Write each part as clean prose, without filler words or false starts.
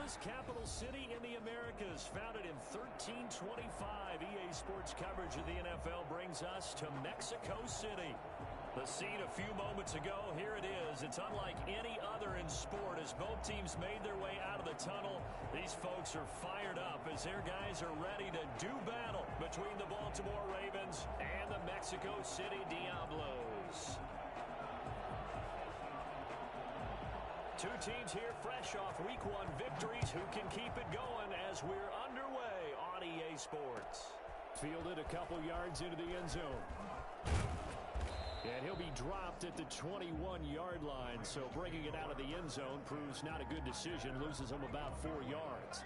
oldest capital city in the Americas, founded in 1325. EA Sports coverage of the NFL brings us to Mexico City. The scene a few moments ago, here it is. It's unlike any other in sport as both teams made their way out of the tunnel. These folks are fired up as their guys are ready to do battle between the Baltimore Ravens and the Mexico City Diablos. Two teams here fresh off Week 1 victories. Who can keep it going as we're underway on EA Sports? Fielded a couple yards into the end zone. And he'll be dropped at the 21-yard line, so bringing it out of the end zone proves not a good decision. Loses him about 4 yards.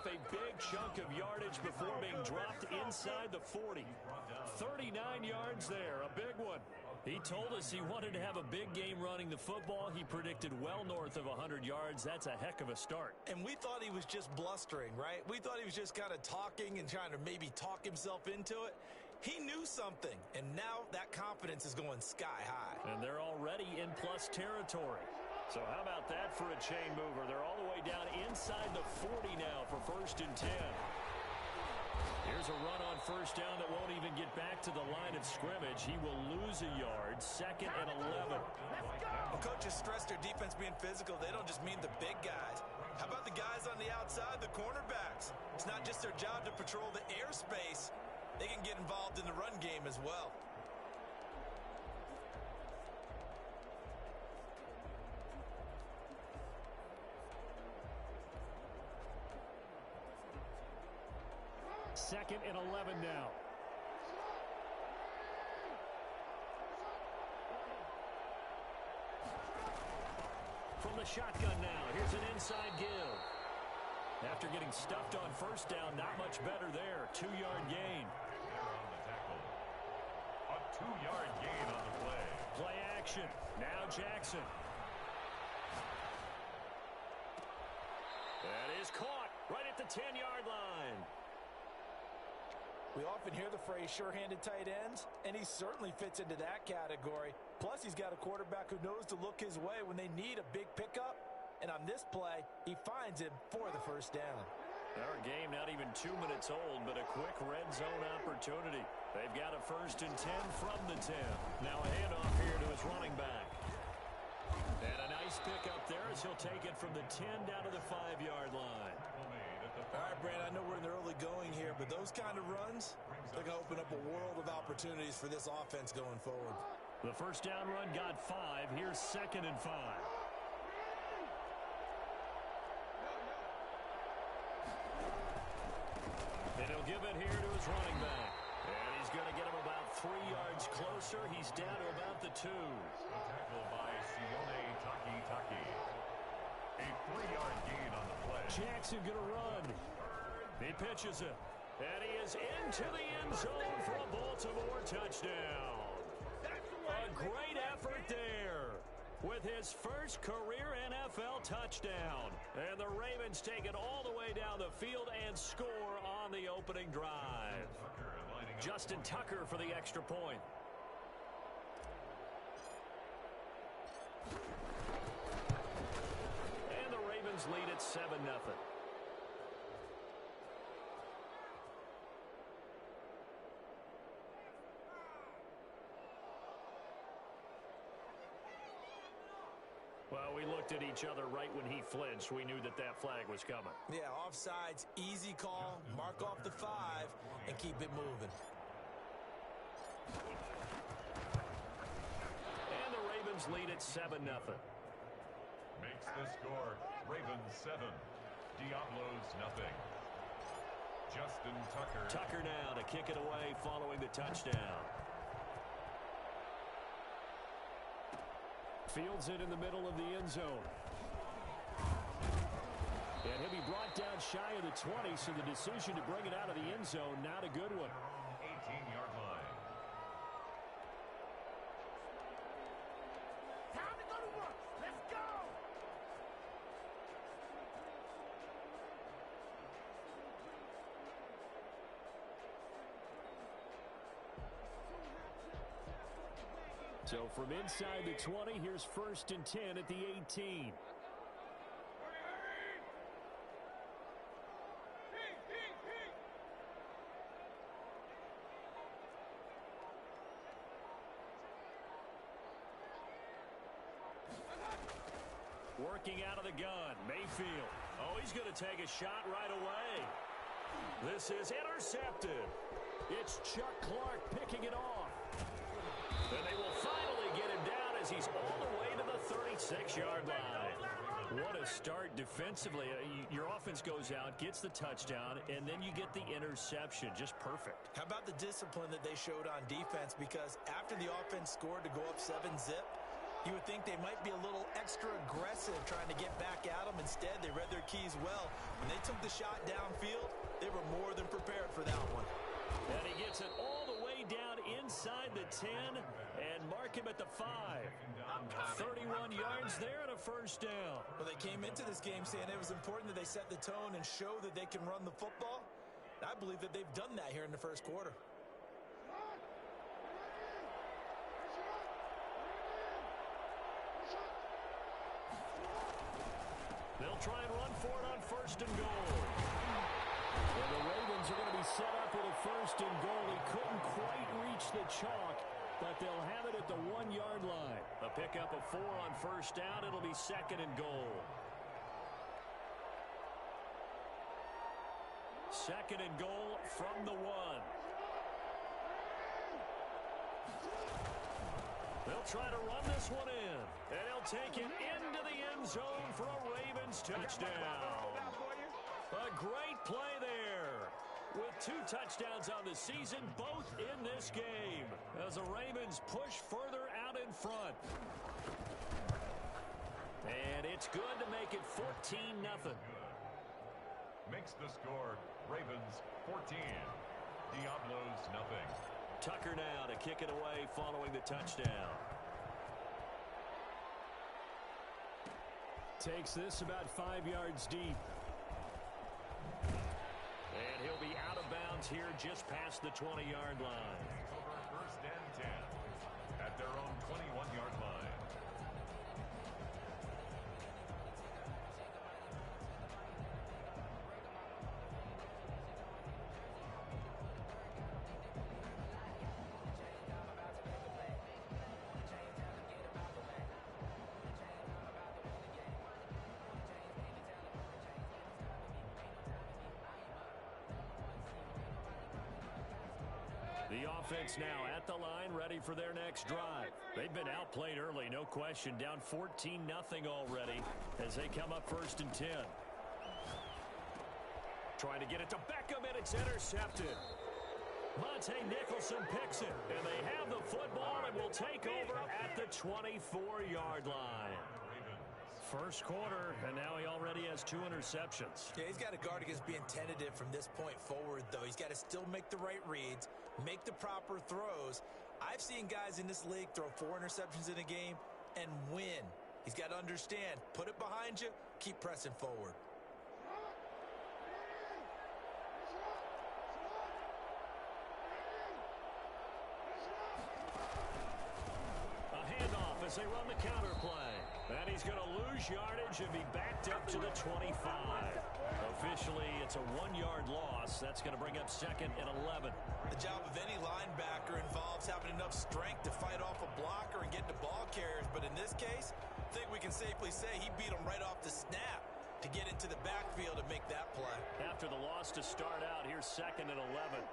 A big chunk of yardage before being dropped inside the 40. 39 yards there, a big one. He told us he wanted to have a big game running the football. He predicted well north of 100 yards. That's a heck of a start. And we thought he was just blustering, right? We thought he was just kind of talking and trying to maybe talk himself into it. He knew something, and now that confidence is going sky high. And they're already in plus territory. So how about that for a chain mover? They're all the way down inside the 40 now for 1st and 10. Here's a run on first down that won't even get back to the line of scrimmage. He will lose a yard. 2nd and 11. Well, coaches stress their defense being physical. They don't just mean the big guys. How about the guys on the outside, the cornerbacks? It's not just their job to patrol the airspace. They can get involved in the run game as well. Second and 11 now. From the shotgun now, here's an inside give. After getting stuffed on first down, not much better there. 2-yard gain. A 2-yard gain on the play. Play action. Now Jackson. That is caught right at the 10-yard line. We often hear the phrase sure-handed tight ends, and he certainly fits into that category. Plus, he's got a quarterback who knows to look his way when they need a big pickup. And on this play, he finds him for the first down. Our game not even 2 minutes old, but a quick red zone opportunity. They've got a 1st and 10 from the 10. Now a handoff here to his running back. And a nice pickup there as he'll take it from the 10 down to the 5-yard line. All right, Brand, I know we're in the early going here, but those kind of runs, they're going to open up a world of opportunities for this offense going forward. The first down run got 5. Here's 2nd and 5. And he'll give it here to his running back. And he's going to get him about 3 yards closer. He's down to about the 2. Tackle by Sione Taki. A 3-yard gain on the play. Jackson going to run. He pitches it. And he is into the end zone for a Baltimore touchdown. A great effort there with his first career NFL touchdown. And the Ravens take it all the way down the field and score on the opening drive. Justin Tucker for the extra point. And the Ravens lead at 7-0. Well, we looked at each other right when he flinched. We knew that that flag was coming. Yeah, offsides, easy call, mark off the 5, and keep it moving. And the Ravens lead at 7-0. Makes the score Ravens 7, Diablos nothing. Justin Tucker. Tucker now to kick it away following the touchdown. Fields it in the middle of the end zone. And he'll be brought down shy of the 20, so the decision to bring it out of the end zone, not a good one. 18-yard line. Time to go to work. Let's go. So from inside the 20, here's 1st and 10 at the 18. Working out of the gun, Mayfield. Oh, he's going to take a shot right away. This is intercepted. It's Chuck Clark picking it off. And they will finally get him down as he's all the way to the 36-yard line. What a start defensively. Your offense goes out, gets the touchdown, and then you get the interception. Just perfect. How about the discipline that they showed on defense? Because after the offense scored to go up 7-zip, you would think they might be a little extra aggressive trying to get back at them. Instead, they read their keys well. When they took the shot downfield, they were more than prepared for that one. And he gets it all the way down inside the 10 and mark him at the 5. 31 yards there and a first down. Well, they came into this game saying it was important that they set the tone and show that they can run the football. I believe that they've done that here in the first quarter. They'll try and run for it on 1st and goal. And the Ravens are going to be set up with a 1st and goal. He couldn't quite reach the chalk, but they'll have it at the 1-yard line. A pickup of 4 on 1st down. It'll be 2nd and goal. 2nd and goal from the 1. They'll try to run this one in, and he'll take it into the end zone for a Ravens touchdown. A great play there. With 2 touchdowns on the season, both in this game, as the Ravens push further out in front. And it's good to make it 14-0. Makes the score Ravens 14. Diablos nothing. Tucker now to kick it away following the touchdown. Takes this about 5 yards deep. And he'll be out of bounds here just past the 20-yard line. Over 1st and 10 at their own 21-yard line. The offense now at the line, ready for their next drive. They've been outplayed early, no question. Down 14-0 already as they come up 1st and 10. Trying to get it to Beckham, and it's intercepted. Monte Nicholson picks it, and they have the football and will take over at the 24-yard line. First quarter, and now he already has 2 interceptions. Yeah, he's got to guard against being tentative from this point forward, though. He's got to still make the right reads, make the proper throws. I've seen guys in this league throw 4 interceptions in a game and win. He's got to understand, put it behind you, keep pressing forward. A handoff as they run the counter play. And he's going to lose yardage and be backed up to the 25. Officially, it's a 1-yard loss. That's going to bring up 2nd and 11. The job of any linebacker involves having enough strength to fight off a blocker and get to ball carriers. But in this case, I think we can safely say he beat him right off the snap to get into the backfield and make that play. After the loss to start out, here's 2nd and 11.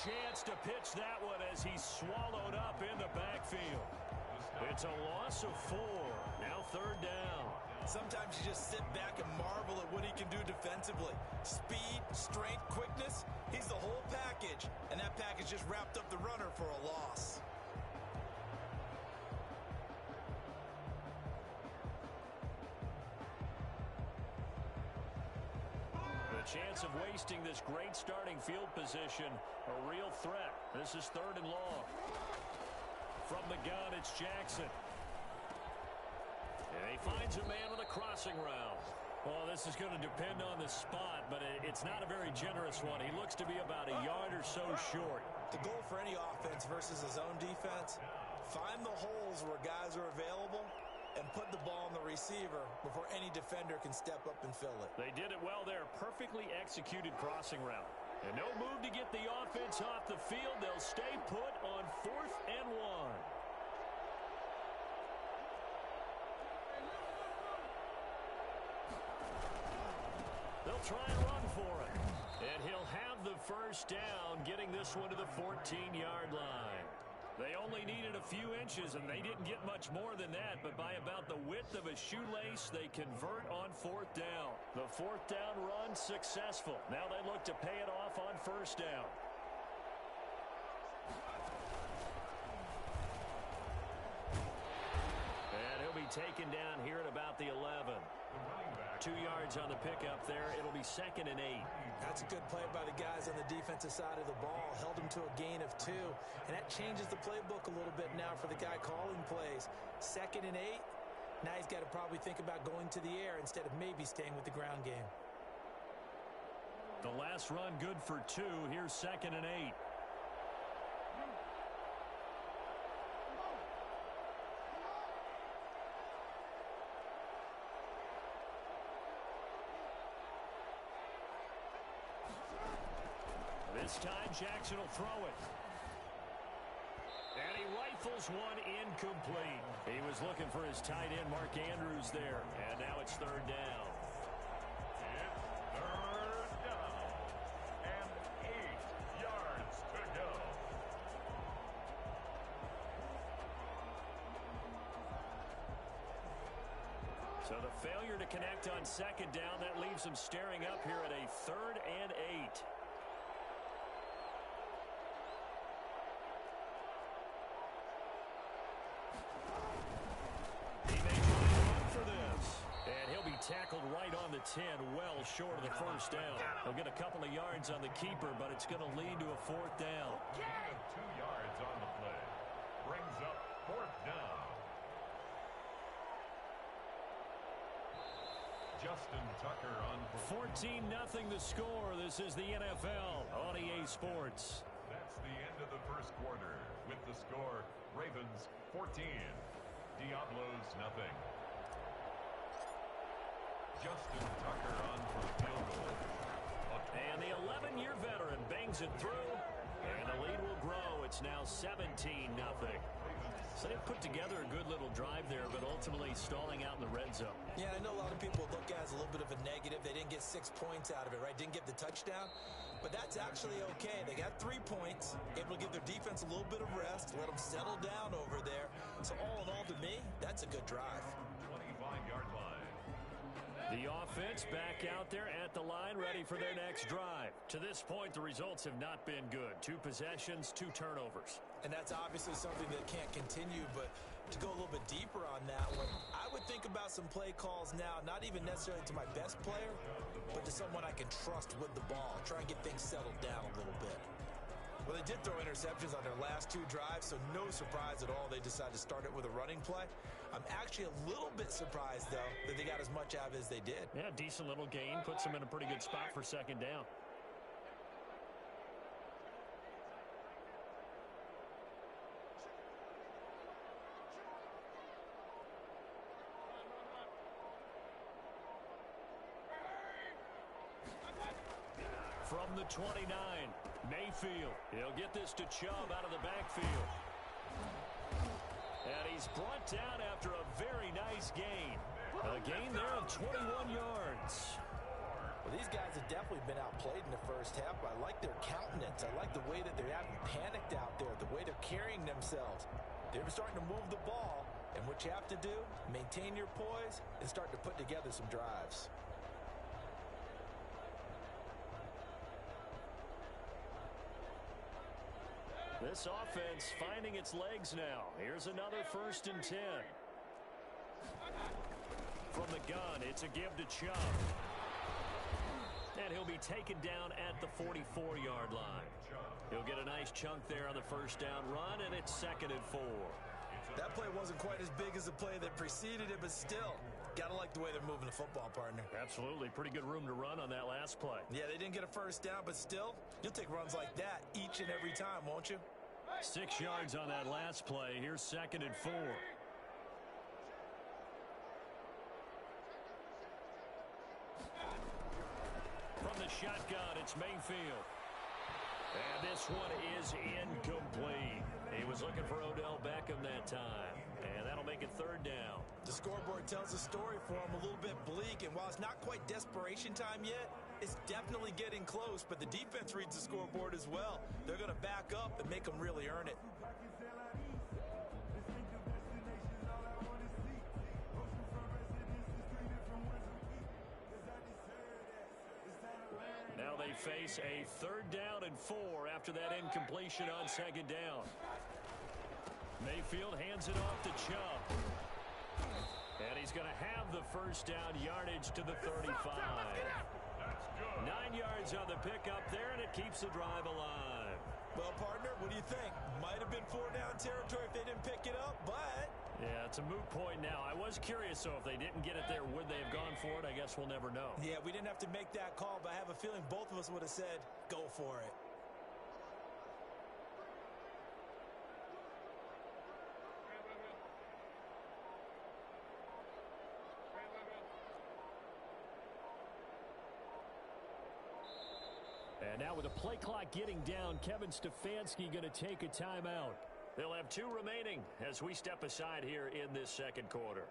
Chance to pitch that one as he's swallowed up in the backfield. The It's a loss of 4. Now third down. Sometimes you just sit back and marvel at what he can do defensively. Speed, strength, quickness. He's the whole package. And that package just wrapped up the runner for a loss. The chance of wasting this great starting field position, a real threat. This is third and long. From the gun, it's Jackson. And he finds a man with a crossing route. Well, this is going to depend on the spot, but it's not a very generous one. He looks to be about a yard or so short. The goal for any offense versus his own defense, find the holes where guys are available and put the ball on the receiver before any defender can step up and fill it. They did it well there. Perfectly executed crossing route. And no move to get the offense off the field. They'll stay put on 4th and 1. They'll try and run for it. And he'll have the first down, getting this one to the 14-yard line. They only needed a few inches, and they didn't get much more than that, but by about the width of a shoelace, they convert on 4th down. The 4th down run successful. Now they look to pay it off on 1st down. And he'll be taken down here at about the 11. 2 yards on the pickup there. It'll be 2nd and 8. That's a good play by the guys on the defensive side of the ball. Held him to a gain of 2. And that changes the playbook a little bit now for the guy calling plays. 2nd and 8. Now he's got to probably think about going to the air instead of maybe staying with the ground game. The last run good for 2. Here's 2nd and 8. This time Jackson will throw it. And he rifles one incomplete. He was looking for his tight end, Mark Andrews, there. And now it's 3rd down. It's 3rd down. And 8 yards to go. So the failure to connect on 2nd down, that leaves them staring up here at a 3rd and 8. Tackled right on the 10, well short of the 1st down. They'll get a couple of yards on the keeper, but it's going to lead to a 4th down. 2 yards on the play. Brings up 4th down. Justin Tucker on. 14-0 the score. This is the NFL on EA Sports. That's the end of the first quarter. With the score, Ravens 14, Diablos nothing. Justin Tucker on for the field goal. And the 11-year veteran bangs it through, and the lead will grow. It's now 17-0. So they put together a good little drive there, but ultimately stalling out in the red zone. Yeah, I know a lot of people look at it as a little bit of a negative. They didn't get 6 points out of it, right? Didn't get the touchdown. But that's actually okay. They got 3 points, able to give their defense a little bit of rest, let them settle down over there. So all in all, to me, that's a good drive. 25-yard line. The offense back out there at the line, ready for their next drive. To this point, the results have not been good. 2 possessions, 2 turnovers. And that's obviously something that can't continue, but to go a little bit deeper on that one, I would think about some play calls now, not even necessarily to my best player, but to someone I can trust with the ball. Try and get things settled down a little bit. Well, they did throw interceptions on their last 2 drives, so no surprise at all they decided to start it with a running play. I'm actually a little bit surprised, though, that they got as much out of it as they did. Yeah, decent little gain. Puts them in a pretty good spot for 2nd down. From the 29, Mayfield. He'll get this to Chubb out of the backfield. And he's brought down after a very nice gain. A gain there of 21 yards. Well, these guys have definitely been outplayed in the first half. I like their countenance. I like the way that they haven't panicked out there, the way they're carrying themselves. They were starting to move the ball, and what you have to do, maintain your poise and start to put together some drives. This offense finding its legs now. Here's another 1st and 10. From the gun, it's a give to Chubb. And he'll be taken down at the 44-yard line. He'll get a nice chunk there on the 1st down run, and it's 2nd and 4. That play wasn't quite as big as the play that preceded it, but still, gotta like the way they're moving the football, partner. Absolutely. Pretty good room to run on that last play. Yeah, they didn't get a 1st down, but still, you'll take runs like that each and every time, won't you? 6 yards on that last play. Here's 2nd and 4. From the shotgun, it's Mayfield. And this one is incomplete. He was looking for Odell Beckham that time. And that'll make it 3rd down. The scoreboard tells a story for him, a little bit bleak. And while it's not quite desperation time yet, it's definitely getting close. But the defense reads the scoreboard as well. They're going to back up and make them really earn it. Now they face a 3rd down and 4 after that incompletion on 2nd down. Mayfield hands it off to Chubb. And he's going to have the 1st down yardage to the 35. 9 yards on the pickup there, and it keeps the drive alive. Well, partner, what do you think? Might have been 4-down territory if they didn't pick it up, but... Yeah, it's a moot point now. I was curious, though, if they didn't get it there, would they have gone for it? I guess we'll never know. Yeah, we didn't have to make that call, but I have a feeling both of us would have said, go for it. And now with the play clock getting down, Kevin Stefanski going to take a timeout. They'll have 2 remaining as we step aside here in this 2nd quarter.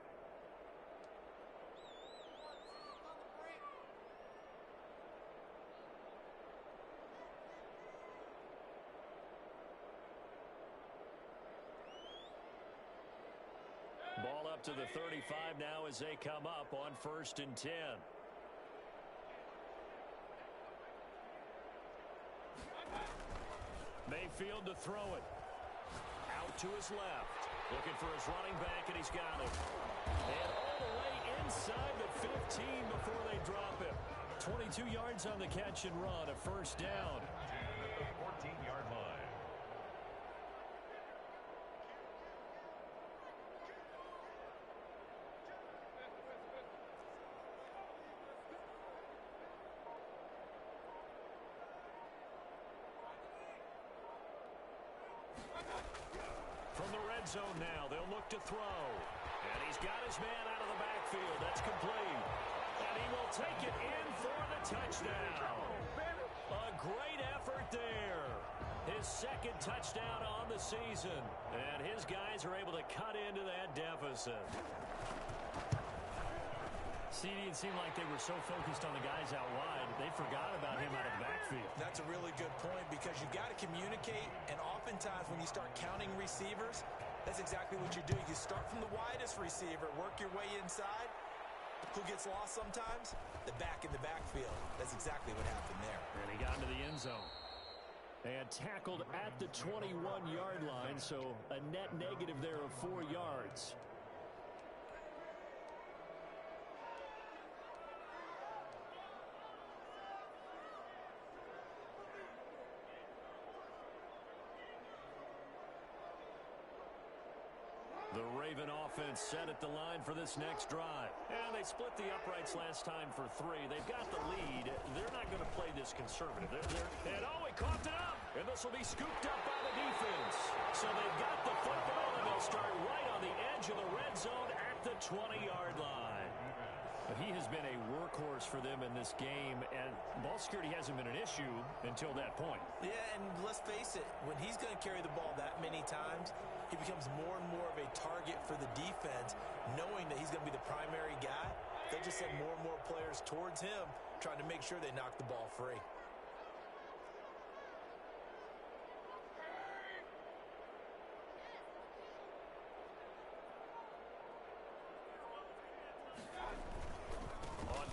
Ball up to the 35 now as they come up on 1st and 10. Mayfield to throw it. Out to his left. Looking for his running back, and he's got him. And all the way inside the 15 before they drop him. 22 yards on the catch and run, a 1st down. At the 14-yard line. From the red zone now, they'll look to throw. And he's got his man out of the backfield. That's complete. And he will take it in for the touchdown. A great effort there. His 2nd touchdown on the season. And his guys are able to cut into that deficit. It seemed like they were so focused on the guys out wide, they forgot about him out of the backfield. That's a really good point because you got to communicate, and oftentimes when you start counting receivers, that's exactly what you do. You start from the widest receiver, work your way inside. Who gets lost sometimes? The back in the backfield. That's exactly what happened there. And he got into the end zone. And tackled at the 21-yard line, so a net negative there of 4 yards. The Raven offense set at the line for this next drive. And they split the uprights last time for 3. They've got the lead. They're not going to play this conservative. And oh, he coughed it up. And this will be scooped up by the defense. So they've got the football, and they'll start right on the edge of the red zone at the 20-yard line. But he has been a workhorse for them in this game, and ball security hasn't been an issue until that point. Yeah, and let's face it, when he's going to carry the ball that many times, he becomes more and more of a target for the defense, knowing that he's going to be the primary guy. They'll just send more and more players towards him, trying to make sure they knock the ball free.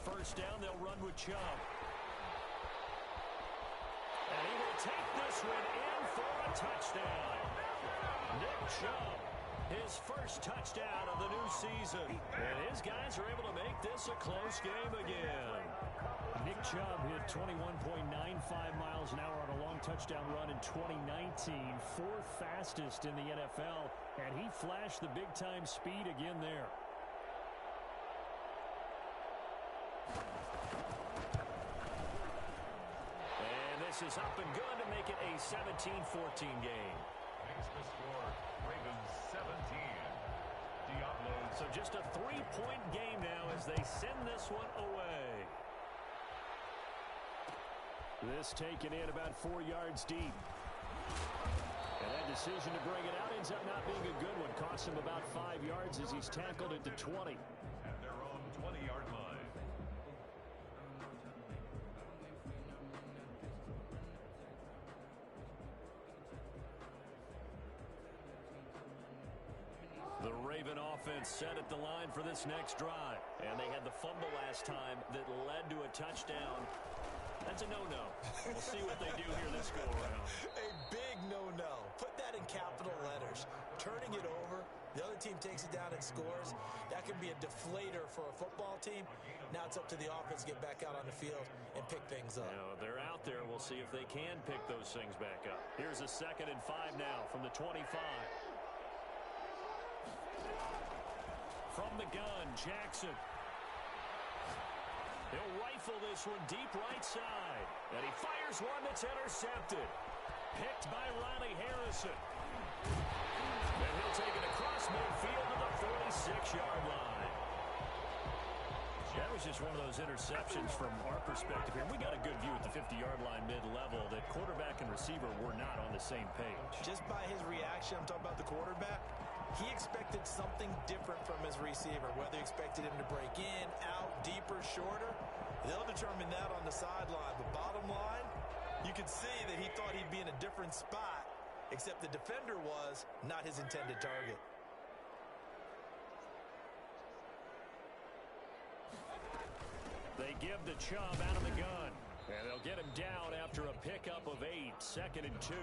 first down, they'll run with Chubb. And he will take this one in for a touchdown. Nick Chubb, his first touchdown of the new season. And his guys are able to make this a close game again. Nick Chubb hit 21.95 miles an hour on a long touchdown run in 2019, fourth fastest in the NFL, and he flashed the big-time speed again there. And this is up and good to make it a 17-14 game. Makes the score Ravens 17. Diablo. So just a 3-point game now as they send this one away. This taken in about 4 yards deep. And that decision to bring it out ends up not being a good one. Costs him about 5 yards as he's tackled at the 20. At their own 20-yard line. The Raven offense set at the line for this next drive. And they had the fumble last time that led to a touchdown. That's a no-no. We'll see what they do here this go-around. A big no-no. Put that in capital letters. Turning it over, the other team takes it down and scores. That can be a deflator for a football team. Now it's up to the offense to get back out on the field and pick things up. You know, they're out there. We'll see if they can pick those things back up. Here's a 2nd and 5 now from the 25. From the gun, Jackson. He'll rifle this one deep right side. And he fires one that's intercepted. Picked by Riley Harrison. And he'll take it across midfield to the 46-yard line. That was just one of those interceptions from our perspective here. We got a good view at the 50-yard line mid-level that quarterback and receiver were not on the same page. Just by his reaction, I'm talking about the quarterback, he expected something different from his receiver, whether he expected him to break in, out, deeper, shorter. They'll determine that on the sideline. But bottom line, you could see that he thought he'd be in a different spot, except the defender was not his intended target. They give the Chubb out of the gun. And they'll get him down after a pickup of 8, 2nd and 2.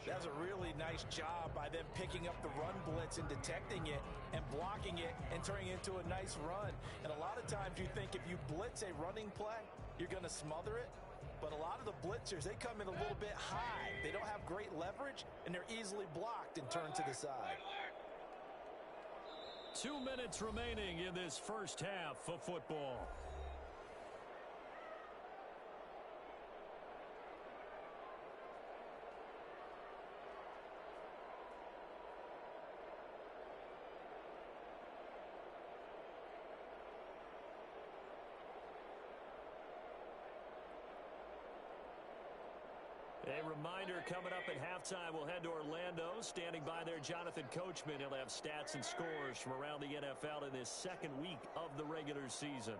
That's a really nice job by them picking up the run blitz and detecting it and blocking it and turning it into a nice run. And a lot of times you think if you blitz a running play, you're going to smother it. But a lot of the blitzers, they come in a little bit high. They don't have great leverage, and they're easily blocked and turned to the side. 2 minutes remaining in this first half of football. A reminder coming up at halftime, we'll head to Orlando. Standing by there, Jonathan Coachman. He'll have stats and scores from around the NFL in this second week of the regular season.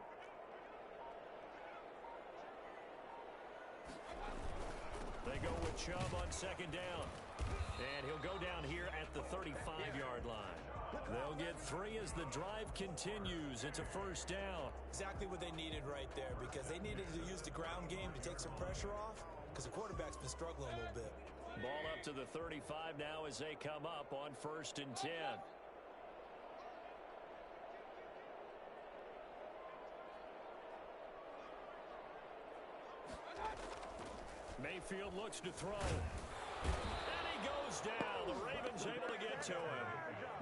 They go with Chubb on 2nd down. And he'll go down here at the 35-yard line. They'll get 3 as the drive continues. It's a first down. Exactly what they needed right there, because they needed to use the ground game to take some pressure off, because the quarterback's been struggling a little bit. Ball up to the 35 now as they come up on 1st and 10. Mayfield looks to throw. And he goes down. The Ravens able to get to him.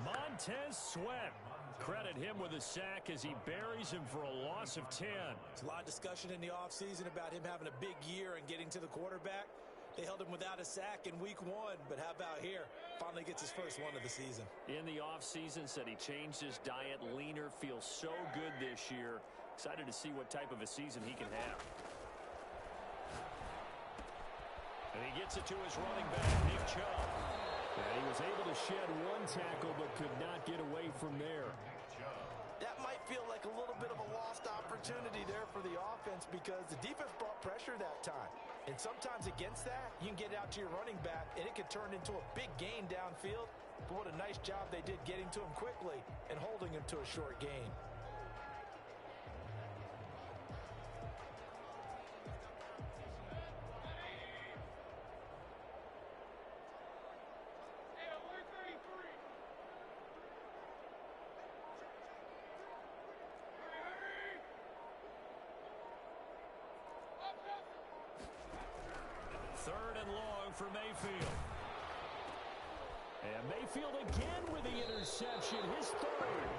Montez Sweat. Credit him with a sack as he buries him for a loss of 10. There's a lot of discussion in the offseason about him having a big year and getting to the quarterback. They held him without a sack in week 1, but how about here? Finally gets his first one of the season. In the offseason, said he changed his diet, leaner, feels so good this year. Excited to see what type of a season he can have. And he gets it to his running back, Nick Chubb. And he was able to shed 1 tackle but could not get away from there. That might feel like a little bit of a lost opportunity there for the offense, because the defense brought pressure that time. And sometimes against that, you can get out to your running back, and it could turn into a big gain downfield. But what a nice job they did getting to him quickly and holding him to a short gain. Third and long for Mayfield. And Mayfield again with the interception, his third.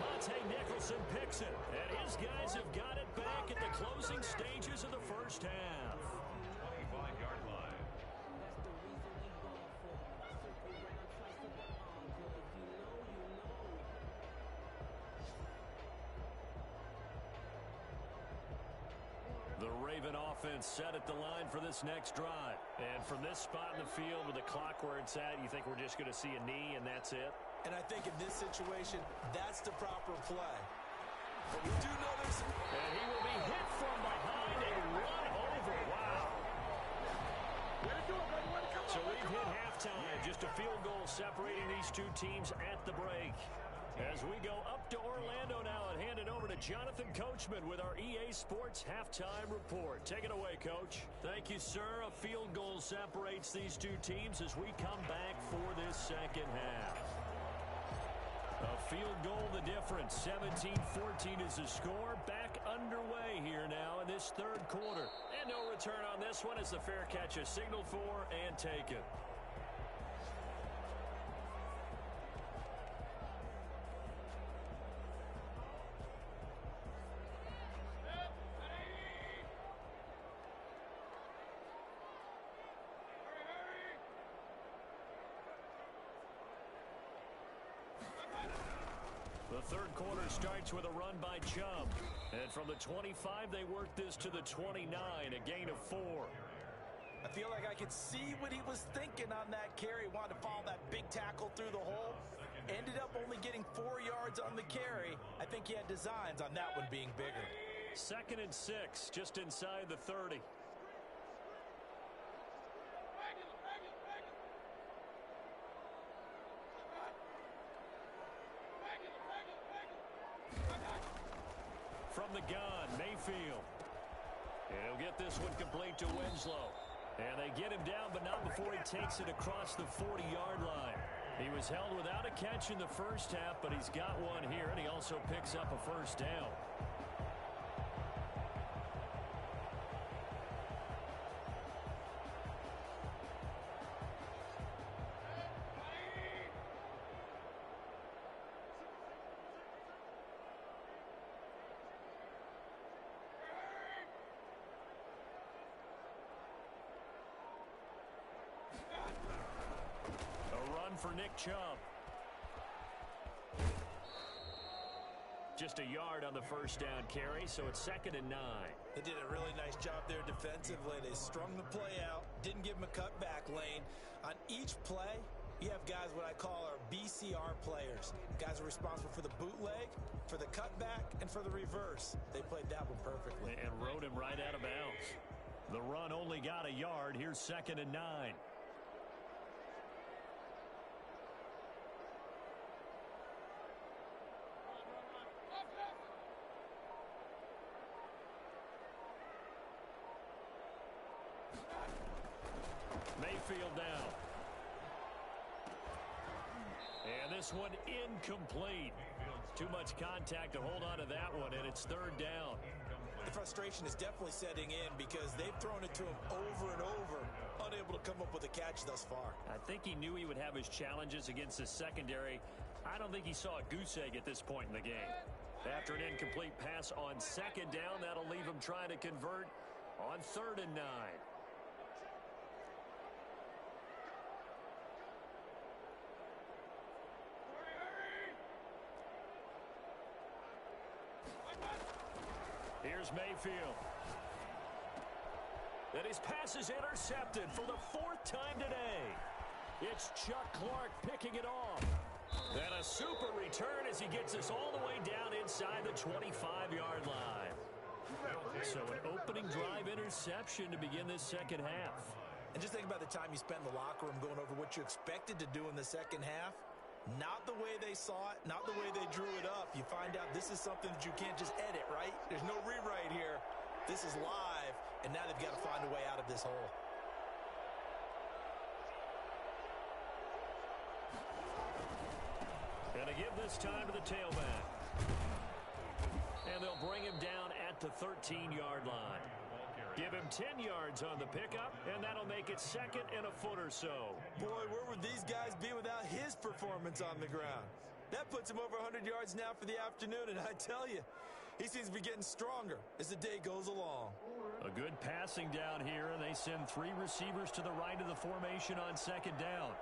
Monte Nicholson picks it, and his guys have got it back at the closing stages of the first half. 25-yard line. The Raven offense set at the line for this next drive. And from this spot in the field with the clock where it's at, you think we're just going to see a knee and that's it? And I think in this situation, that's the proper play. But we do know there's... And he will be hit from behind and run over. Wow. So we've hit halftime. Just a field goal separating these two teams at the break. As we go up to Orlando now and hand it over to Jonathan Coachman with our EA Sports Halftime Report. Take it away, Coach. Thank you, sir. A field goal separates these two teams as we come back for this second half. A field goal the difference. 17-14 is the score. Back underway here now in this third quarter. And no return on this one as the fair catch is signaled for and taken. The third quarter starts with a run by Chubb. And from the 25, they work this to the 29, a gain of 4. I feel like I could see what he was thinking on that carry. Wanted to follow that big tackle through the hole. Ended up only getting 4 yards on the carry. I think he had designs on that one being bigger. 2nd and 6, just inside the 30. From the gun, Mayfield. And he'll get this one complete to Winslow. And they get him down, but not before he takes it across the 40-yard line. He was held without a catch in the first half, but he's got one here, and he also picks up a first down. For Nick Chubb. Just a yard on the first down carry, so it's 2nd and 9. They did a really nice job there defensively. They strung the play out, didn't give him a cutback lane. On each play, you have guys what I call our BCR players. Guys are responsible for the bootleg, for the cutback, and for the reverse. They played that one perfectly. And rode him right out of bounds. The run only got a yard. Here's 2nd and 9. Mayfield down. And this one incomplete. Too much contact to hold on to that one, and it's 3rd down. The frustration is definitely setting in because they've thrown it to him over and over, unable to come up with a catch thus far. I think he knew he would have his challenges against his secondary. I don't think he saw a goose egg at this point in the game. After an incomplete pass on 2nd down, that'll leave him trying to convert on 3rd and 9. Here's Mayfield. And his pass is intercepted for the 4th time today. It's Chuck Clark picking it off. And a super return as he gets us all the way down inside the 25-yard line. So an opening drive interception to begin this second half. And just think about the time you spent in the locker room going over what you expected to do in the second half. Not the way they saw it, not the way they drew it up. You find out this is something that you can't just edit, right? There's no rewrite here. This is live, and now they've got to find a way out of this hole. And to give this time to the tailback. And they'll bring him down at the 13-yard line. Give him 10 yards on the pickup, and that'll make it second and a foot or so. Boy, where would these guys be without his performance on the ground? That puts him over 100 yards now for the afternoon, and I tell you, he seems to be getting stronger as the day goes along. A good passing down here, and they send 3 receivers to the right of the formation on second down.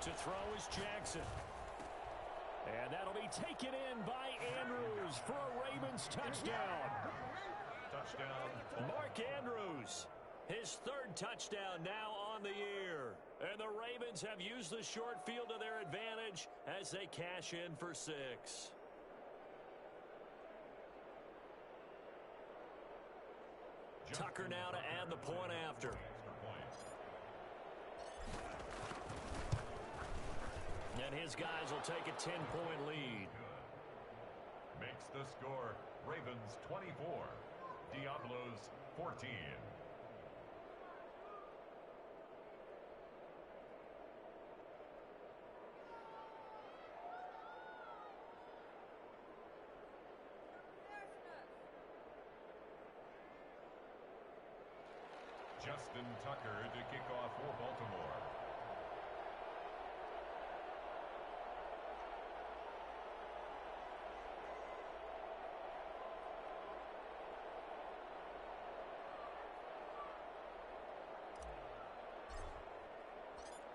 To throw is Jackson. And that'll be taken in by Andrews for a Ravens touchdown. Touchdown. Mark Andrews, his 3rd touchdown now on the year. And the Ravens have used the short field to their advantage as they cash in for 6. Tucker now to add the point after. And his guys will take a 10-point lead. Makes the score Ravens 24, Diablos 14. Justin Tucker to kick off for Baltimore.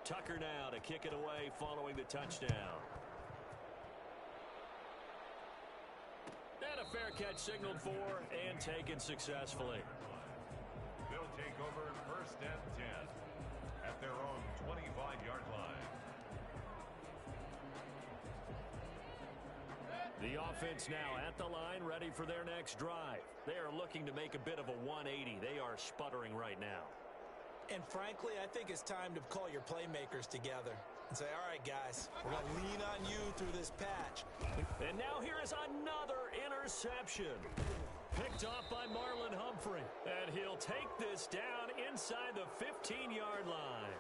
Tucker now to kick it away following the touchdown. And a fair catch signaled for and taken successfully. They'll take over 1st and 10 at their own 25-yard line. The offense now at the line, ready for their next drive. They are looking to make a bit of a 180. They are sputtering right now. And frankly, I think it's time to call your playmakers together and say, all right, guys, we're going to lean on you through this patch. And now here is another interception. Picked off by Marlon Humphrey. And he'll take this down inside the 15-yard line.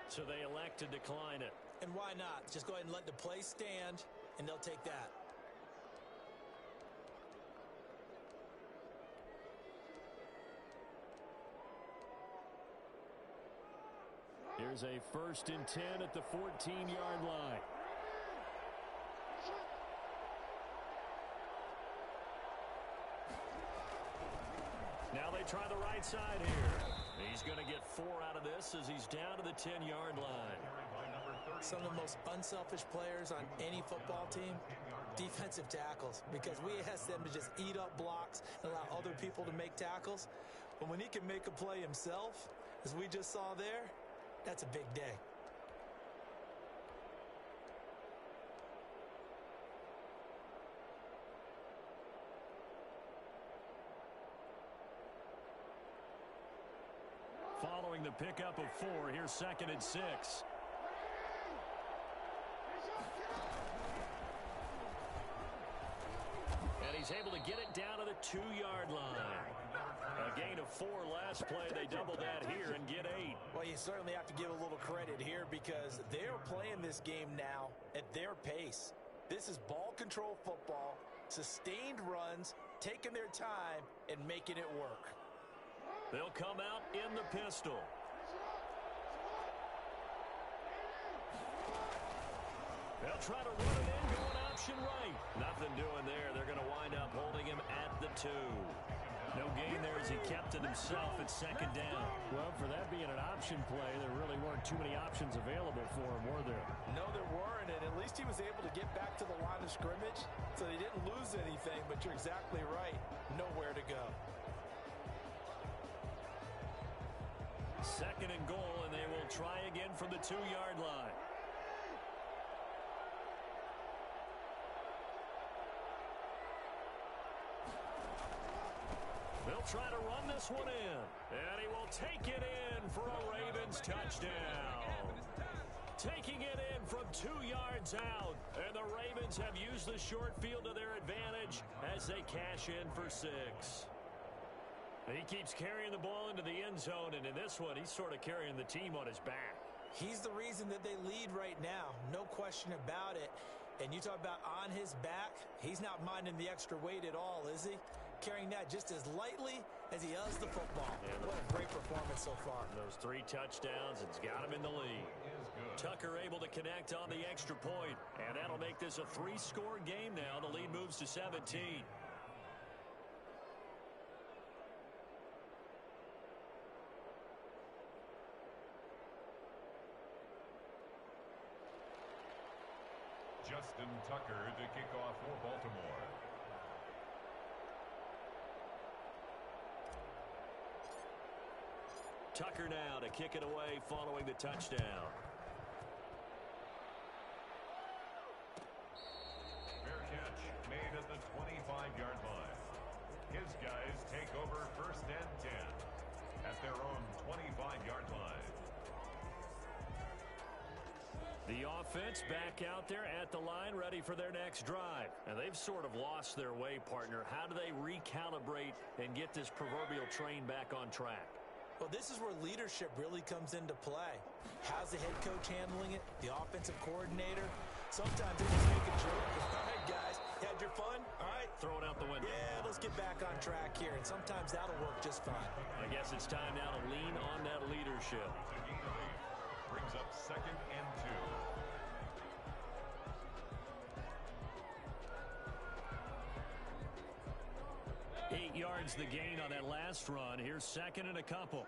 So they elect to decline it. And why not? Just go ahead and let the play stand, and they'll take that. Here's a 1st and 10 at the 14-yard line. Now they try the right side here. He's going to get 4 out of this as he's down to the 10-yard line. Some of the most unselfish players on any football team, defensive tackles, because we ask them to just eat up blocks and allow other people to make tackles. But when he can make a play himself, as we just saw there, that's a big day. Following the pickup of 4, here's 2nd and 6. And he's able to get it down to the 2-yard line. A gain of 4 last play. They double that here and get 8. Well, you certainly have to give a little credit here because they're playing this game now at their pace. This is ball control football, sustained runs, taking their time, and making it work. They'll come out in the pistol. They'll try to run it in, going option right. Nothing doing there. They're going to wind up holding him at the 2. No gain there as he kept it himself at 2nd down. Well, for that being an option play, there really weren't too many options available for him, were there? No, there weren't, and at least he was able to get back to the line of scrimmage, so they didn't lose anything, but you're exactly right. Nowhere to go. 2nd and goal, and they will try again from the 2-yard line. They'll try to run this one in, and he will take it in for a Ravens touchdown. Taking it in from 2 yards out, and the Ravens have used the short field to their advantage as they cash in for 6. He keeps carrying the ball into the end zone, and in this one, he's sort of carrying the team on his back. He's the reason that they lead right now, no question about it. And you talk about on his back, he's not minding the extra weight at all, is he? Carrying that just as lightly as he does the football. What a great performance so far. Those 3 touchdowns, it's got him in the lead. Tucker able to connect on the extra point, and that'll make this a 3-score game now. The lead moves to 17. Justin Tucker to kick off for Baltimore. Tucker now to kick it away following the touchdown. Fair catch made at the 25-yard line. His guys take over 1st and 10 at their own 25-yard line. The offense back out there at the line, ready for their next drive. And they've sort of lost their way, partner. How do they recalibrate and get this proverbial train back on track? Well, this is where leadership really comes into play. How's the head coach handling it? The offensive coordinator? Sometimes they just make a joke. All right, guys, you had your fun? All right. Throw it out the window. Yeah, let's get back on track here. And sometimes that'll work just fine. I guess it's time now to lean on that leadership. Brings up 2nd and 2. 8 yards the gain on that last run. Here's 2nd and a couple.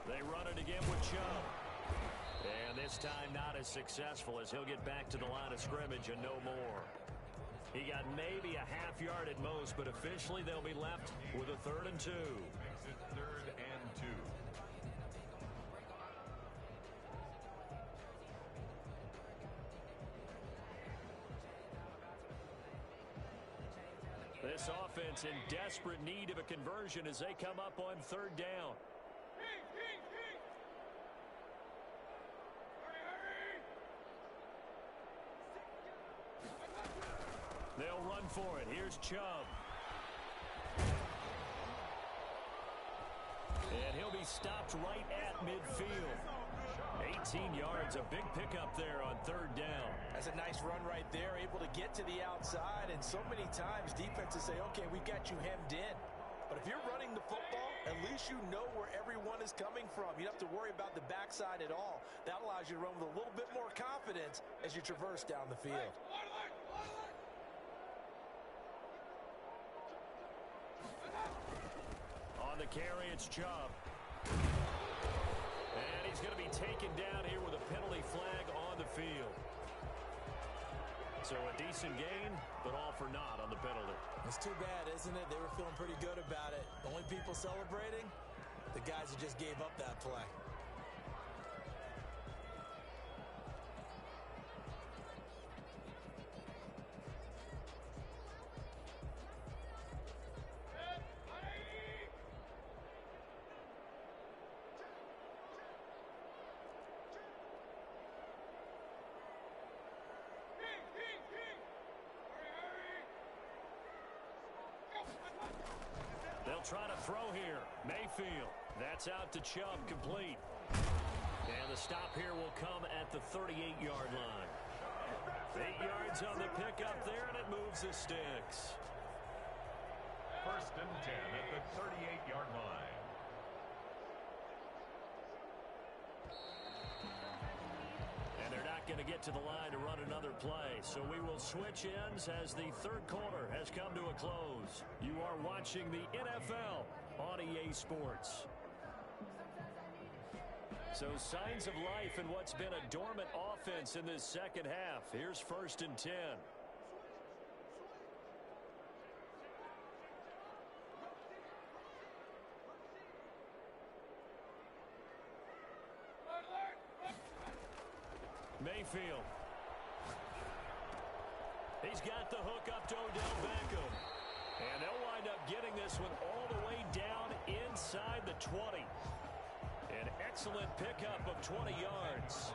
They run it again with Chubb. And this time not as successful as he'll get back to the line of scrimmage and no more. He got maybe a half yard at most, but officially they'll be left with a 3rd and 2. Makes it 3rd and 2. This offense in desperate need of a conversion as they come up on 3rd down. They'll run for it. Here's Chubb. And he'll be stopped right at midfield. 18 yards, a big pickup there on 3rd down. That's a nice run right there, able to get to the outside. And so many times defenses say, okay, we've got you hemmed in. But if you're running the football, at least you know where everyone is coming from. You don't have to worry about the backside at all. That allows you to run with a little bit more confidence as you traverse down the field. On the carry, it's Chubb. And he's going to be taken down here with a penalty flag on the field. So a decent gain, but all for naught on the penalty. It's too bad, isn't it? They were feeling pretty good about it. Only people celebrating, the guys who just gave up that play. Try to throw here. Mayfield. That's out to Chubb, complete. And the stop here will come at the 38-yard line. 8 yards on the pickup there, and it moves the sticks. 1st and 10 at the 38-yard line. And they're not going to get to the line to run another play. So we will switch ends as the 3rd quarter has come to a close. You are watching the NFL on EA Sports. So signs of life in what's been a dormant offense in this 2nd half. Here's 1st and 10. Mayfield. He's got the hook up to Odell Beckham. And they'll wind up getting this one all the way down inside the 20. An excellent pickup of 20 yards.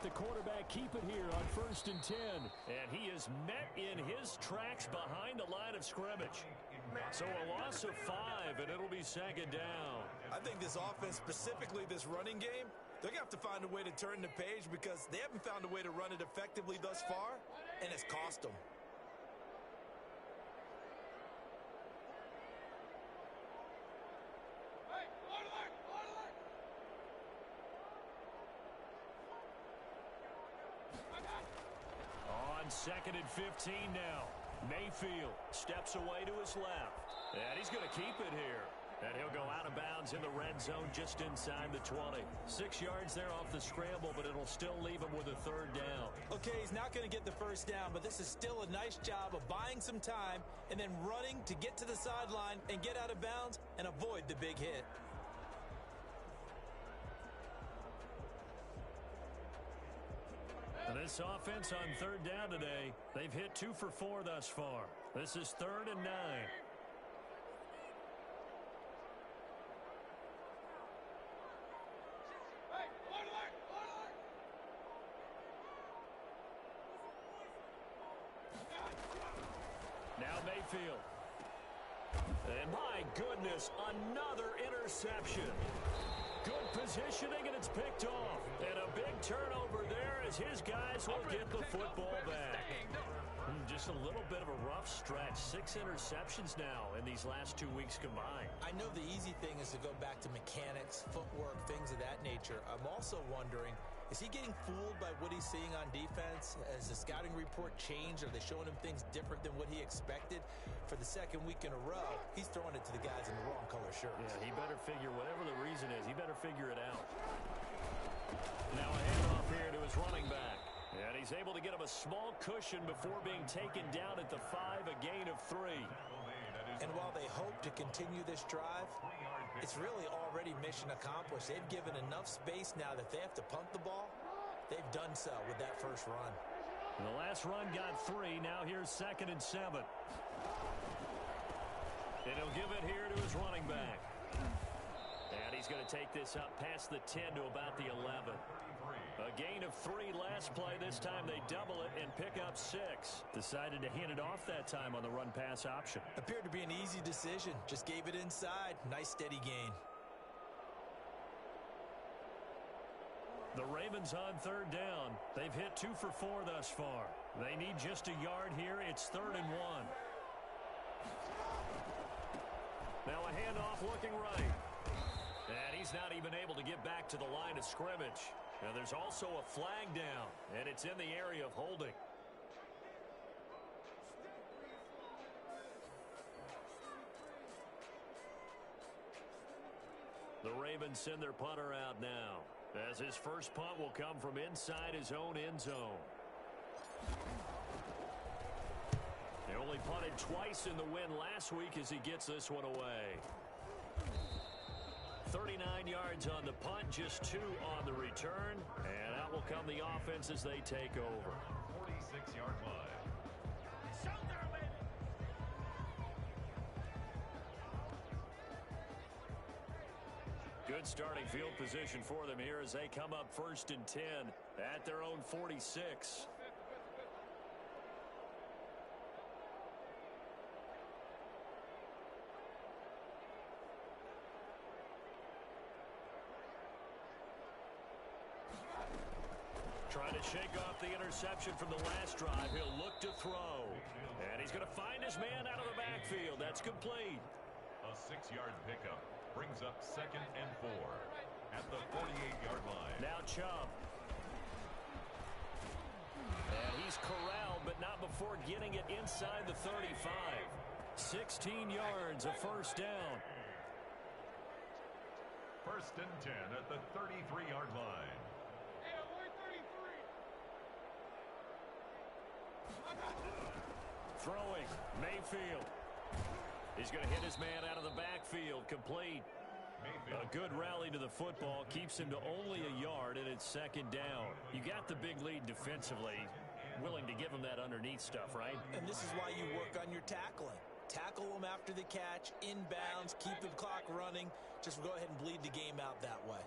the quarterback keep it here on 1st and 10. And he is met in his tracks behind the line of scrimmage. So a loss of 5, and it'll be 2nd down. I think this offense, specifically this running game, they're going to have to find a way to turn the page because they haven't found a way to run it effectively thus far, and it's cost them. On 2nd and 15 now. Mayfield steps away to his left. And he's going to keep it here. And he'll go out of bounds in the red zone just inside the 20. 6 yards there off the scramble, but it'll still leave him with a 3rd down. Okay, he's not going to get the 1st down, but this is still a nice job of buying some time and then running to get to the sideline and get out of bounds and avoid the big hit. This offense on 3rd down today, they've hit 2 for 4 thus far. This is 3rd and 9. Now Mayfield. And my goodness, another interception. Good positioning, and it's picked off. And a big turnover there as his guys will get the football back. Just a little bit of a rough stretch. 6 interceptions now in these last 2 weeks combined. I know the easy thing is to go back to mechanics, footwork, things of that nature. I'm also wondering, is he getting fooled by what he's seeing on defense? Has the scouting report changed? Are they showing him things different than what he expected? For the 2nd week in a row, he's throwing it to the guys in the wrong color shirts. Yeah, he better figure, whatever the reason is, he better figure it out. Now a handoff here to his running back. And he's able to get him a small cushion before being taken down at the 5, a gain of 3. And while they hope to continue this drive, it's really already mission accomplished. They've given enough space now that they have to punt the ball. They've done so with that first run. The last run got 3. Now here's 2nd and 7. And he'll give it here to his running back. And he's going to take this up past the 10 to about the 11. A gain of 3 last play. This time they double it and pick up 6. Decided to hand it off that time on the run-pass option. Appeared to be an easy decision. Just gave it inside. Nice steady gain. The Ravens on 3rd down. They've hit 2 for 4 thus far. They need just a yard here. It's 3rd and 1. Now a handoff looking right. And he's not even able to get back to the line of scrimmage. Now there's also a flag down, and it's in the area of holding. The Ravens send their punter out now, as his first punt will come from inside his own end zone. He only punted twice in the win last week as he gets this one away. 39 yards on the punt, just 2 on the return, and out will come the offense as they take over. 46-yard line. Good starting field position for them here as they come up 1st and 10 at their own 46. Trying to shake off the interception from the last drive. He'll look to throw. And he's going to find his man out of the backfield. That's complete. A 6-yard pickup brings up 2nd and 4 at the 48-yard line. Now Chubb. And he's corralled, but not before getting it inside the 35. 16 yards, a 1st down. 1st and 10 at the 33-yard line. Throwing, Mayfield. He's going to hit his man out of the backfield, complete. A good rally to the football, keeps him to only a yard, and it's 2nd down. You got the big lead defensively, willing to give him that underneath stuff, right? And this is why you work on your tackling. Tackle them after the catch, inbounds, keep the clock running. Just go ahead and bleed the game out that way.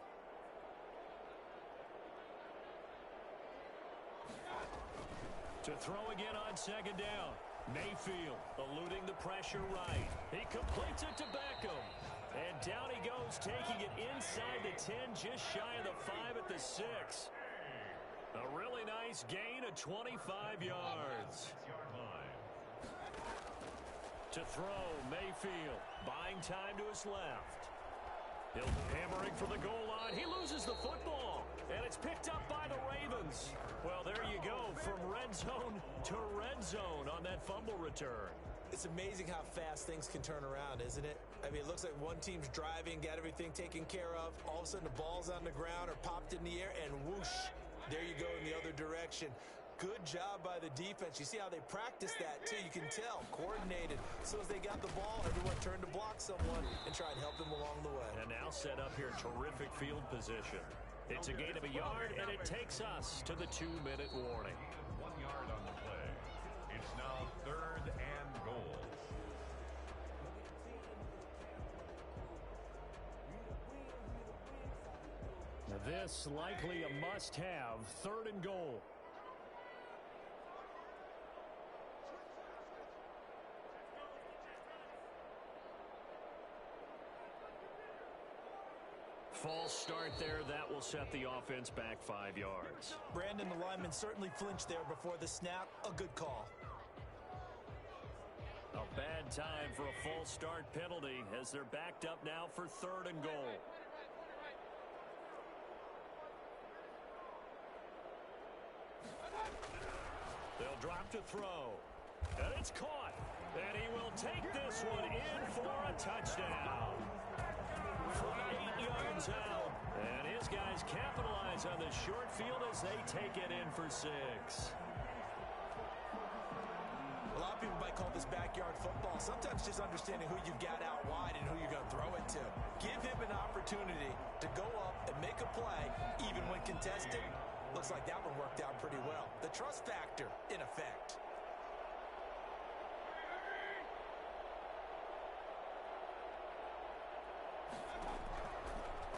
To throw again on second down. Mayfield eluding the pressure right. He completes it to Beckham. And down he goes, taking it inside the 10, just shy of the 5 at the 6. A really nice gain of 25 yards. To throw, Mayfield buying time to his left. He'll hammering for the goal line. He loses the football, and it's picked up by the Ravens. Well, there you go, from red zone to red zone on that fumble return. It's amazing how fast things can turn around, isn't it? I mean, it looks like one team's driving, got everything taken care of. All of a sudden, the ball's on the ground or popped in the air, and whoosh, there you go in the other direction. Good job by the defense. You see how they practice that, too. You can tell. Coordinated. As soon as they got the ball, everyone turned to block someone and try and help them along the way. And now set up here, terrific field position. It's a gain of a yard, and it takes us to the 2-minute warning. 1 yard on the play. It's now 3rd and goal. Now this likely a must-have, 3rd and goal. False start there. That will set the offense back 5 yards. Brandon, the lineman, certainly flinched there before the snap. A good call. A bad time for a false start penalty as they're backed up now for 3rd and goal. They'll drop to throw. And it's caught. And he will take this one in for a touchdown. From 8 yards out. And his guys capitalize on the short field as they take it in for 6. A lot of people might call this backyard football. Sometimes just understanding who you've got out wide and who you're going to throw it to. Give him an opportunity to go up and make a play, even when contested. Looks like that one worked out pretty well. The trust factor in effect.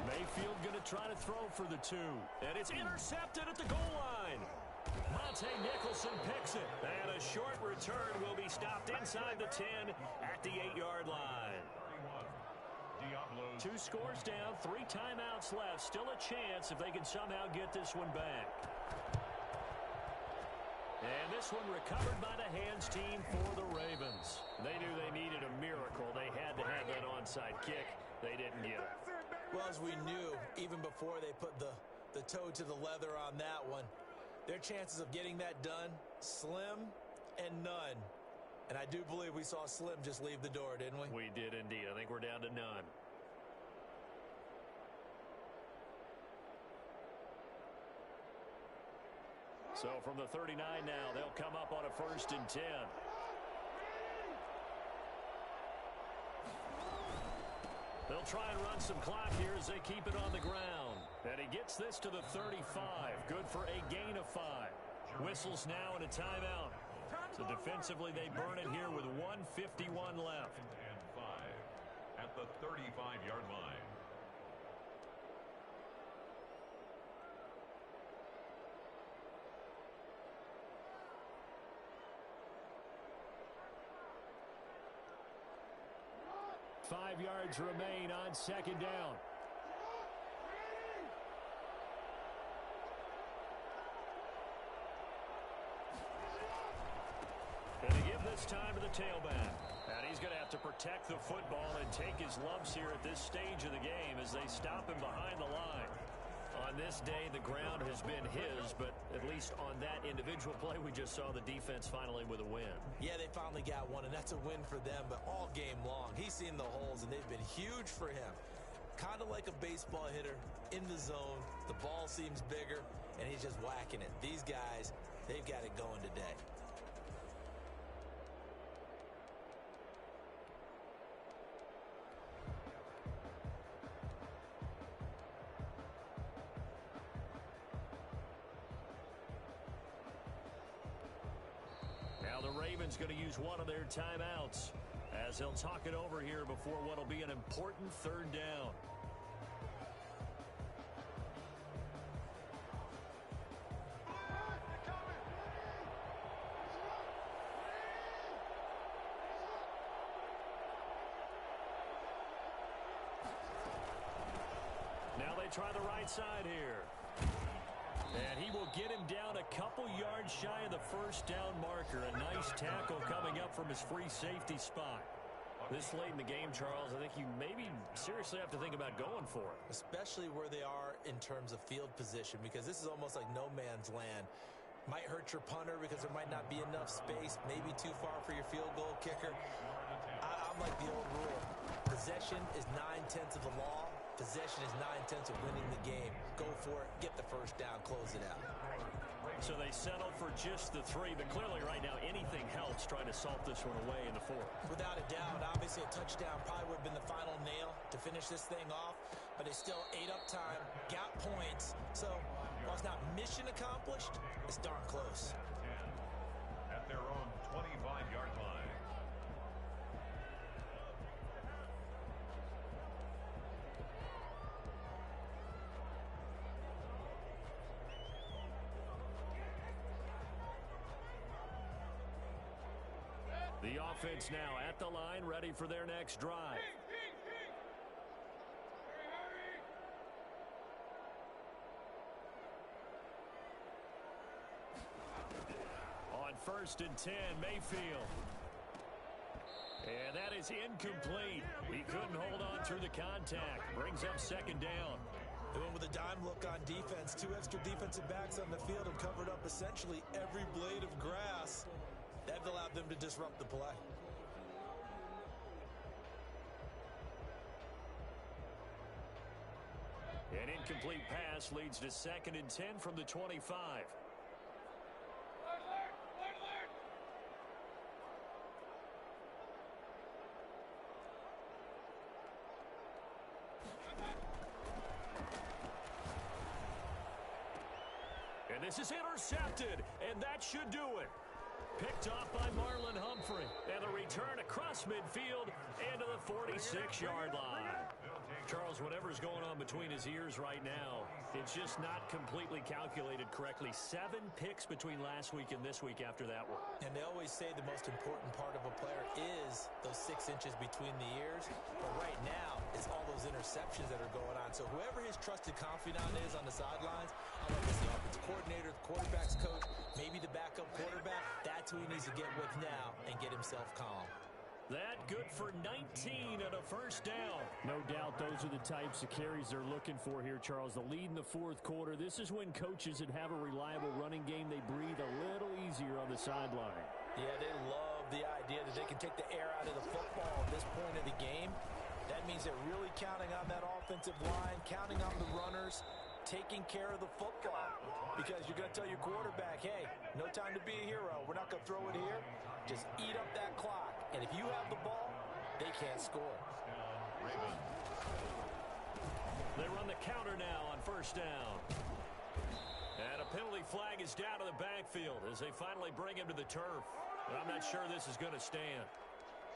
Mayfield going to try to throw for the 2. And it's intercepted at the goal line. Monte Nicholson picks it. And a short return will be stopped inside the 10 at the 8-yard line. 2 scores down, 3 timeouts left. Still a chance if they can somehow get this one back. And this one recovered by the hands team for the Ravens. They knew they needed a miracle. They had to have that onside kick. They didn't get it. Well, as we knew, even before they put the toe to the leather on that one, their chances of getting that done, slim and none. And I do believe we saw Slim just leave the door, didn't we? We did indeed. I think we're down to none. So from the 39 now, they'll come up on a 1st and 10. They'll try and run some clock here as they keep it on the ground. And he gets this to the 35. Good for a gain of 5. Whistles now and a timeout. So defensively, they burn it here with 1:51 left. And 5 at the 35-yard line. Five yards remain on 2nd down. And to give this time to the tailback. And he's going to have to protect the football and take his lumps here at this stage of the game as they stop him behind the line. On this day, the ground has been his, but at least on that individual play, we just saw the defense finally with a win. Yeah, they finally got one, and that's a win for them, but all game long, he's seen the holes, and they've been huge for him. Kind of like a baseball hitter in the zone. The ball seems bigger, and he's just whacking it. These guys, they've got it going today. Now the Ravens going to use one of their timeouts as they'll talk it over here before what will be an important 3rd down. they try the right side here. And he will get him down a couple yards shy of the first down marker. A nice tackle coming up from his free safety spot. This late in the game, Charles, I think you maybe seriously have to think about going for it. Especially where they are in terms of field position, because this is almost like no man's land. Might hurt your punter because there might not be enough space, maybe too far for your field goal kicker. I'm like the old rule. Possession is 9/10 of the law. Possession is 9/10 of winning the game. Go for it, get the first down, close it out. So they settle for just the 3, but clearly right now anything helps trying to salt this one away in the 4th. Without a doubt, obviously a touchdown probably would have been the final nail to finish this thing off, but they still ate up time, got points. So while it's not mission accomplished, it's darn close. At their own 25-yard line. The offense now at the line, ready for their next drive. On 1st and 10, Mayfield. And that is incomplete. He couldn't hold on through the contact. Brings up 2nd down. They went with a dime look on defense. 2 extra defensive backs on the field and covered up essentially every blade of grass. That allowed them to disrupt the play. An incomplete pass leads to 2nd and 10 from the 25. And this is intercepted, and that should do it. Picked off by Marlon Humphrey. And a return across midfield and to the 46-yard line. Charles, whatever's going on between his ears right now, it's just not completely calculated correctly. 7 picks between last week and this week after that one. And they always say the most important part of a player is those 6 inches between the ears. But right now, it's all those interceptions that are going on. So whoever his trusted confidant is on the sidelines, I don't know if it's the offensive coordinator, the quarterback's coach, maybe the backup quarterback, that's who he needs to get with now and get himself calm. That good for 19 and a first down. No doubt those are the types of carries they're looking for here, Charles. The lead in the 4th quarter. This is when coaches that have a reliable running game, they breathe a little easier on the sideline. Yeah, they love the idea that they can take the air out of the football at this point of the game. That means they're really counting on that offensive line, counting on the runners, taking care of the football. Because you're going to tell your quarterback, hey, no time to be a hero. We're not going to throw it here. Just eat up that clock. And if you have the ball, they can't score. They run the counter now on 1st down. And a penalty flag is down to the backfield as they finally bring him to the turf. But I'm not sure this is going to stand.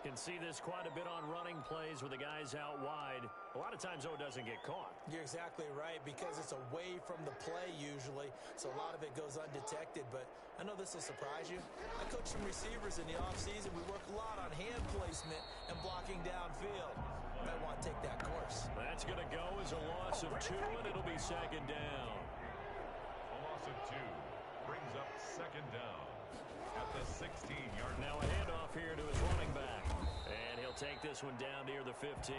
Can see this quite a bit on running plays with the guys out wide. A lot of times, though, it doesn't get caught. You're exactly right, because it's away from the play usually, so a lot of it goes undetected. But I know this will surprise you. I coach some receivers in the offseason. We work a lot on hand placement and blocking downfield. Might want to take that course. That's going to go as a loss of 2, and it'll be 2nd down. A loss of 2 brings up 2nd down at the 16-yard line. Now a handoff here to his running back. And he'll take this one down near the 15.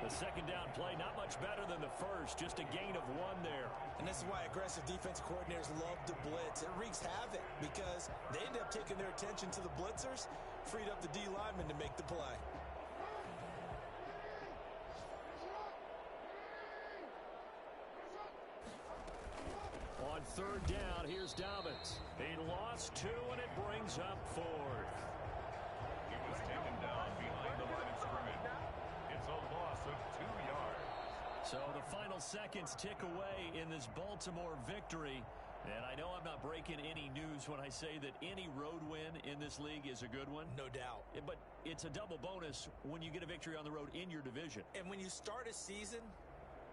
The 2nd down play, not much better than the first, just a gain of 1 there. And this is why aggressive defensive coordinators love to blitz. It wreaks havoc because they end up taking their attention to the blitzers, freed up the D lineman to make the play. On 3rd down, here's Dobbins. He lost 2, and it brings up 4th. He was taken down behind the line of scrimmage. It's a loss of 2 yards. So the final seconds tick away in this Baltimore victory. And I know I'm not breaking any news when I say that any road win in this league is a good one. No doubt. But it's a double bonus when you get a victory on the road in your division. And when you start a season,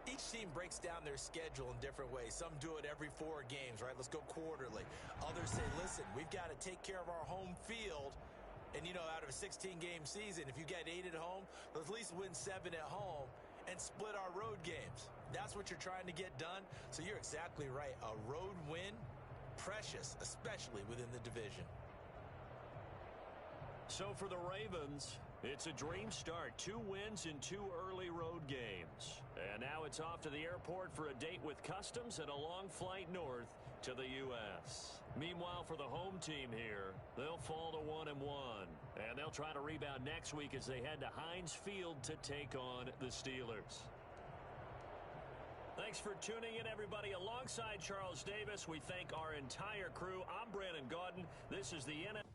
each team breaks down their schedule in different ways. Some do it every 4 games, right? Let's go quarterly. Others say, listen, we've got to take care of our home field. And, you know, out of a 16-game season, if you get 8 at home, let's at least win 7 at home and split our road games. That's what you're trying to get done. So you're exactly right. A road win, precious, especially within the division. So for the Ravens, it's a dream start. 2 wins in 2 early road games. And now it's off to the airport for a date with customs and a long flight north to the U.S. Meanwhile, for the home team here, they'll fall to 1-1. And they'll try to rebound next week as they head to Heinz Field to take on the Steelers. Thanks for tuning in, everybody. Alongside Charles Davis, we thank our entire crew. I'm Brandon Gaudin. This is the NFL.